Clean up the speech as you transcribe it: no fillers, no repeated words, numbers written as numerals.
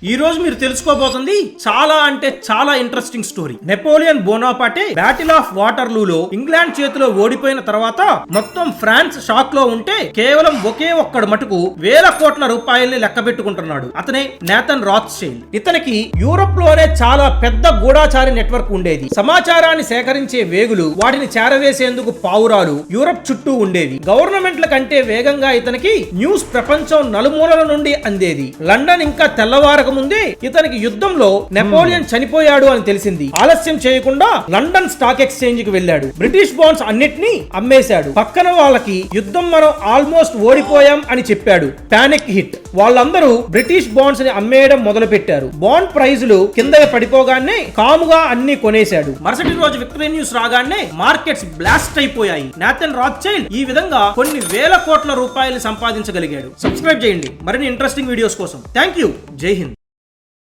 ఈ రోజు మీరు తెలుసుకోబోతుంది చాలా అంటే చాలా interesting story. Napoleon Bonaparte battle of వాటర్లూలో ఇంగ్లాండ్ చేతిలో ఓడిపోయిన తర్వాత మొత్తం ఫ్రాన్స్ షాక్ లో ఉంటే కేవలం ఒకే ఒక్కడు మటుకు వేల కోట్ల రూపాయల్ని లెక్క పెట్టుకుంటున్నాడు. అతనే నేథన్ రాత్స్చైల్డ్. ఇతనికి యూరోప్ లోనే చాలా పెద్ద గూఢాచారి నెట్వర్క్ ఉండేది. సమాచారాన్ని సేకరించే వేగులు, వాటిని చేరవేసేందుకు పావురాలు యూరోప్ చుట్టూ ఉండేవి. గవర్నమెంట్ల కంటే వేగంగా ఇతనికి న్యూస్ ప్రపంచం నలుమూలల నుండి అందేది. లండన్ ఇంకా తెల్లవార ముందే ఇతనికి యుద్ధంలో నెపోలియన్ చనిపోయాడు అని తెలిసింది. ఆలస్యం చేయకుండా లండన్ స్టాక్ ఎక్స్చేంజ్ కి వెళ్ళాడు. బ్రిటిష్ బాండ్స్ అన్నిటినీ అమ్మేశాడు. పక్కన వాళ్ళకి యుద్ధం మనం ఆల్మోస్ట్ ఓడిపోయాం అని చెప్పాడు. Panic hit. వాళ్ళందరూ బ్రిటిష్ బాండ్స్ ని అమ్మేయడం మొదలు పెట్టారు. బాండ్ ప్రైజులు కిందకి పడిపోగానే కాముగా అన్ని కొనేశాడు. మరుసటి రోజు విక్టరీ న్యూస్ రాగానే మార్కెట్స్ బ్లాస్ట్ అయిపోయాయి. నేథన్ రాత్స్చైల్డ్ ఈ విధంగా కొన్ని వేల కోట్ల రూపాయలు సంపాదించగలిగాడు. సబ్స్క్రైబ్ చేయండి మరిన్ని ఇంట్రెస్టింగ్ వీడియోస్ కోసం. Thank you. జై హింద్.